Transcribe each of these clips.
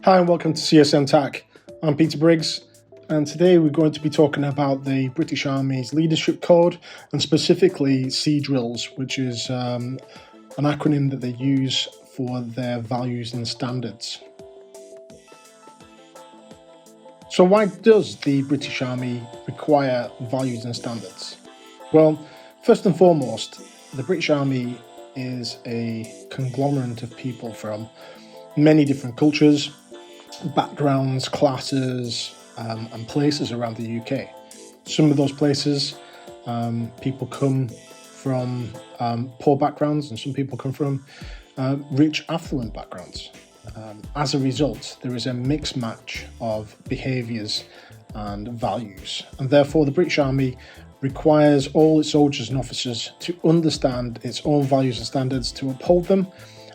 Hi and welcome to CSM TAC. I'm Peter Briggs, and today we're going to be talking about the British Army's Leadership Code and specifically CDRILS, which is an acronym that they use for their values and standards. So why does the British Army require values and standards? Well, first and foremost, the British Army is a conglomerate of people from many different cultures, backgrounds, classes, and places around the UK. Some of those places, people come from poor backgrounds, and some people come from rich, affluent backgrounds. As a result, there is a mixed match of behaviours and values, and therefore the British Army requires all its soldiers and officers to understand its own values and standards, to uphold them,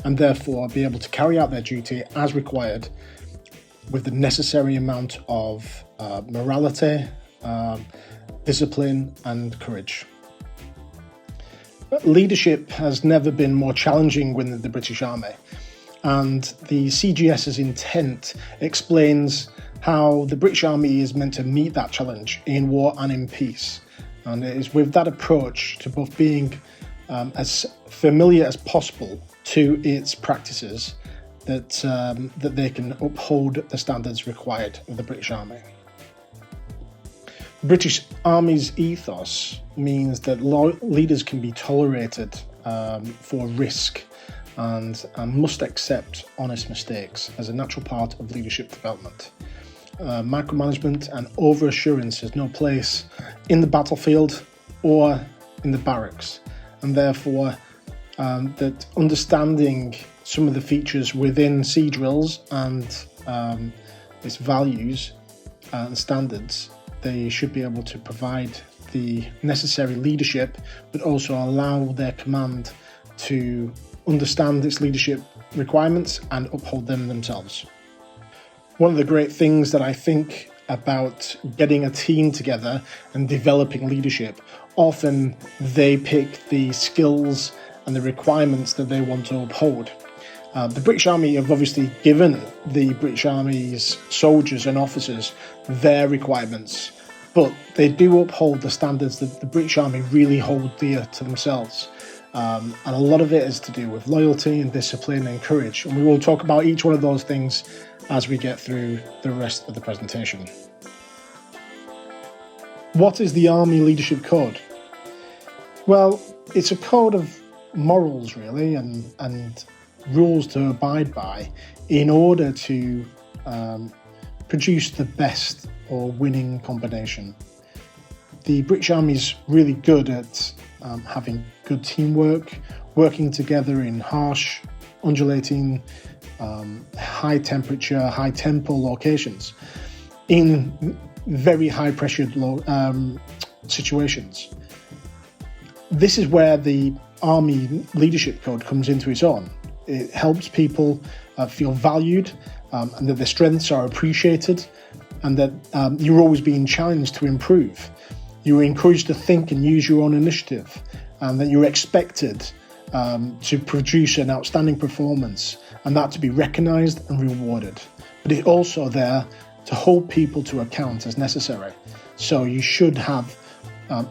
and therefore be able to carry out their duty as required with the necessary amount of morality, discipline and courage. Leadership has never been more challenging within the British Army, and the CGS's intent explains how the British Army is meant to meet that challenge in war and in peace. And it is with that approach to both being as familiar as possible to its practices that they can uphold the standards required of the British Army. The British Army's ethos means that leaders can be tolerated for risk and must accept honest mistakes as a natural part of leadership development. Micromanagement and overassurance has no place in the battlefield or in the barracks, and therefore that understanding some of the features within CDRILS and its values and standards, they should be able to provide the necessary leadership, but also allow their command to understand its leadership requirements and uphold them themselves. One of the great things that I think about getting a team together and developing leadership, often they pick the skills and the requirements that they want to uphold. The British Army have obviously given the British Army's soldiers and officers their requirements, but they do uphold the standards that the British Army really hold dear to themselves. And a lot of it is to do with loyalty and discipline and courage. And we will talk about each one of those things as we get through the rest of the presentation. What is the Army Leadership Code? Well, it's a code of morals, really, and rules to abide by in order to produce the best or winning combination. The British Army is really good at having good teamwork, working together in harsh, undulating, high temperature, high tempo locations in very high pressured situations. This is where the Army Leadership Code comes into its own. It helps people feel valued and that their strengths are appreciated, and that you're always being challenged to improve. You're encouraged to think and use your own initiative, and that you're expected to produce an outstanding performance, and that to be recognised and rewarded. But it's also there to hold people to account as necessary. So you should have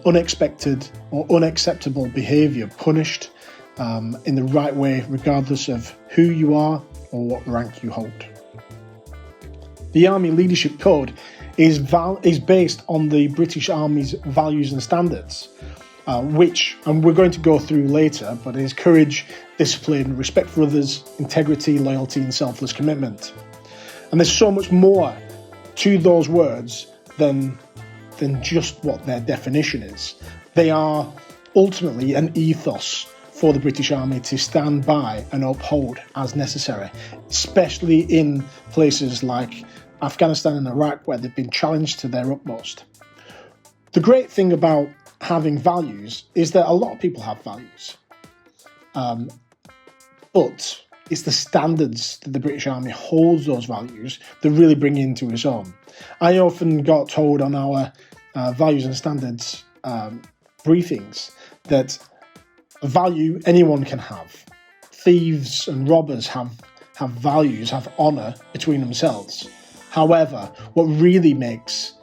unexpected or unacceptable behaviour punished in the right way, regardless of who you are or what rank you hold. The Army Leadership Code is based on the British Army's values and standards, which, and we're going to go through later, but is courage, discipline, respect for others, integrity, loyalty, and selfless commitment. And there's so much more to those words than just what their definition is. They are ultimately an ethos for the British Army to stand by and uphold as necessary, especially in places like Afghanistan and Iraq, where they've been challenged to their utmost. The great thing about having values is that a lot of people have values, but it's the standards that the British Army holds those values that really bring into its own. I often got told on our values and standards briefings that a value anyone can have. Thieves and robbers have have values, have honour between themselves. However, what really makes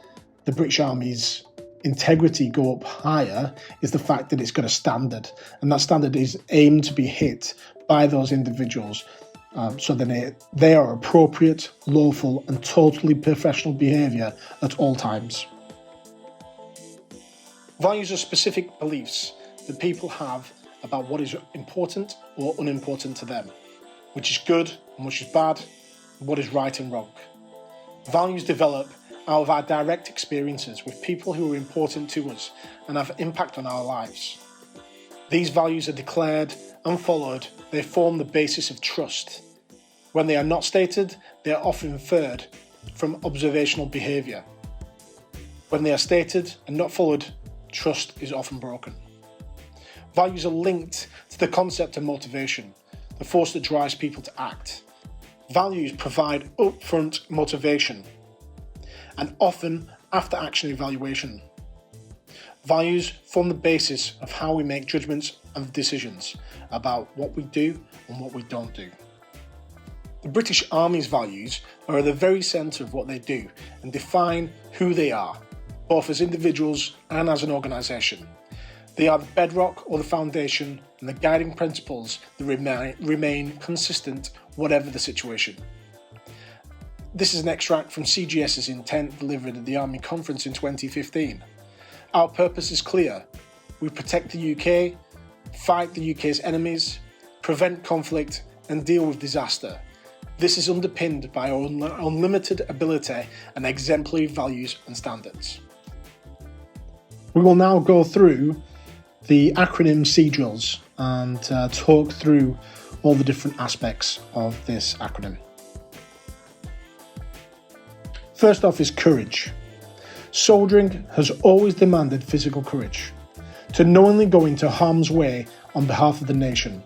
the British Army's integrity go up higher is the fact that it's got a standard, and that standard is aimed to be hit by those individuals so that they are appropriate, lawful and totally professional behaviour at all times. Values are specific beliefs that people have about what is important or unimportant to them, which is good and which is bad, what is right and wrong. Values develop out of our direct experiences with people who are important to us and have impact on our lives. These values are declared and followed. They form the basis of trust. When they are not stated, they are often inferred from observational behaviour. When they are stated and not followed, trust is often broken. Values are linked to the concept of motivation, the force that drives people to act. Values provide upfront motivation and often after-action evaluation. Values form the basis of how we make judgments and decisions about what we do and what we don't do. The British Army's values are at the very centre of what they do and define who they are, both as individuals and as an organisation. They are the bedrock or the foundation and the guiding principles that remain consistent whatever the situation. This is an extract from CGS's intent delivered at the Army Conference in 2015. Our purpose is clear. We protect the UK, fight the UK's enemies, prevent conflict and deal with disaster. This is underpinned by our unlimited ability and exemplary values and standards. We will now go through the acronym CDRILS and talk through all the different aspects of this acronym. First off is courage. Soldiering has always demanded physical courage, to knowingly go into harm's way on behalf of the nation.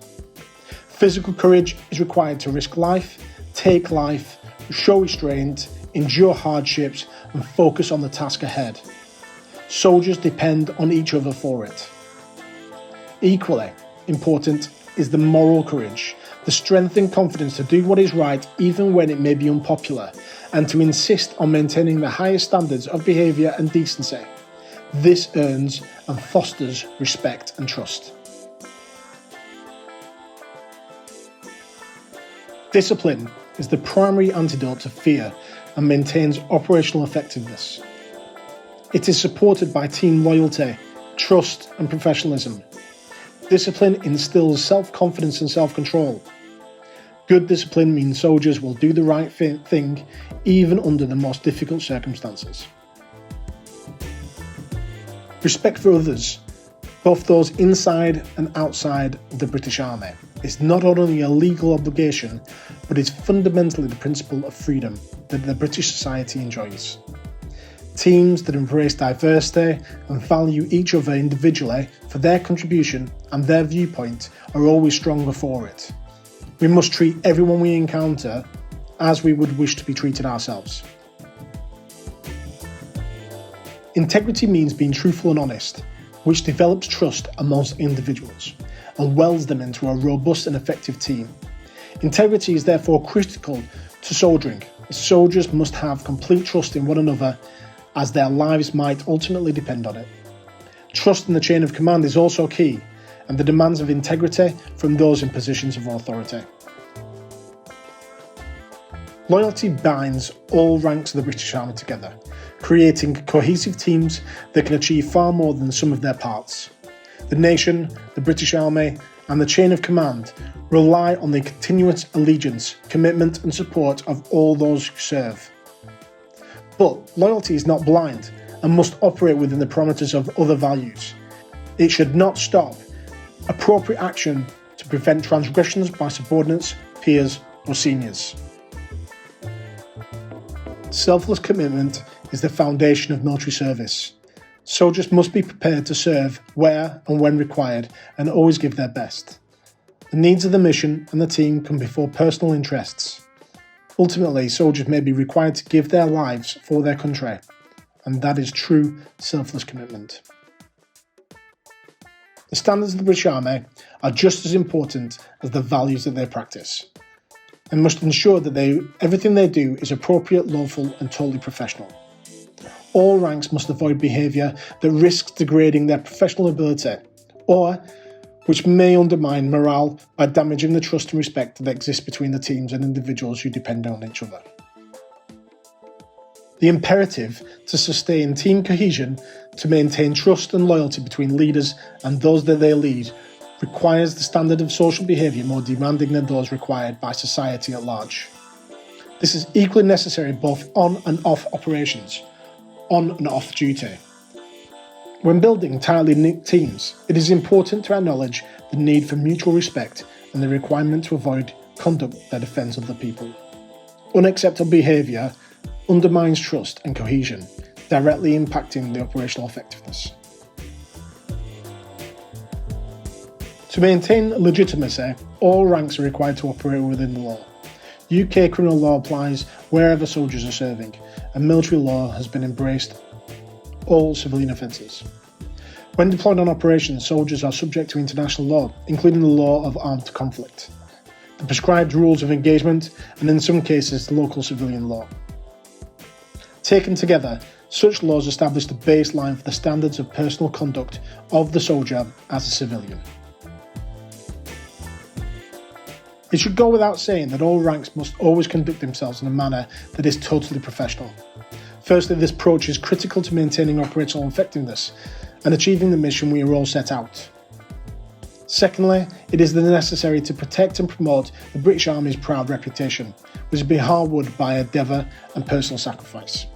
Physical courage is required to risk life, take life, show restraint, endure hardships and focus on the task ahead. Soldiers depend on each other for it. Equally important is the moral courage, the strength and confidence to do what is right even when it may be unpopular, and to insist on maintaining the highest standards of behaviour and decency. This earns and fosters respect and trust. Discipline is the primary antidote to fear and maintains operational effectiveness. It is supported by team loyalty, trust and professionalism. Discipline instills self-confidence and self-control. Good discipline means soldiers will do the right thing even under the most difficult circumstances. Respect for others, both those inside and outside the British Army, is not only a legal obligation, but is fundamentally the principle of freedom that the British society enjoys. Teams that embrace diversity and value each other individually for their contribution and their viewpoint are always stronger for it. We must treat everyone we encounter as we would wish to be treated ourselves. Integrity means being truthful and honest, which develops trust amongst individuals and welds them into a robust and effective team. Integrity is therefore critical to soldiering, as soldiers must have complete trust in one another as their lives might ultimately depend on it. Trust in the chain of command is also key, and the demands of integrity from those in positions of authority. Loyalty binds all ranks of the British Army together, creating cohesive teams that can achieve far more than the sum of their parts. The nation, the British Army, and the chain of command rely on the continuous allegiance, commitment and support of all those who serve. But loyalty is not blind and must operate within the parameters of other values. It should not stop appropriate action to prevent transgressions by subordinates, peers or seniors. Selfless commitment is the foundation of military service. Soldiers must be prepared to serve where and when required and always give their best. The needs of the mission and the team come before personal interests. Ultimately, soldiers may be required to give their lives for their country, and that is true selfless commitment. The standards of the British Army are just as important as the values that they practice. and must ensure that everything they do is appropriate, lawful and totally professional. All ranks must avoid behaviour that risks degrading their professional ability or which may undermine morale by damaging the trust and respect that exists between the teams and individuals who depend on each other. The imperative to sustain team cohesion, to maintain trust and loyalty between leaders and those that they lead, requires the standard of social behaviour more demanding than those required by society at large. This is equally necessary both on and off operations, on and off duty. When building tightly knit teams, it is important to acknowledge the need for mutual respect and the requirement to avoid conduct that offends other people. Unacceptable behaviour undermines trust and cohesion, directly impacting the operational effectiveness. To maintain legitimacy, all ranks are required to operate within the law. UK criminal law applies wherever soldiers are serving, and military law has been embraced all civilian offences. When deployed on operations, soldiers are subject to international law, including the law of armed conflict, the prescribed rules of engagement, and in some cases, the local civilian law. Taken together, such laws establish the baseline for the standards of personal conduct of the soldier as a civilian. It should go without saying that all ranks must always conduct themselves in a manner that is totally professional. Firstly, this approach is critical to maintaining operational effectiveness and achieving the mission we are all set out. Secondly, it is necessary to protect and promote the British Army's proud reputation, which has been hard-won by endeavour and personal sacrifice.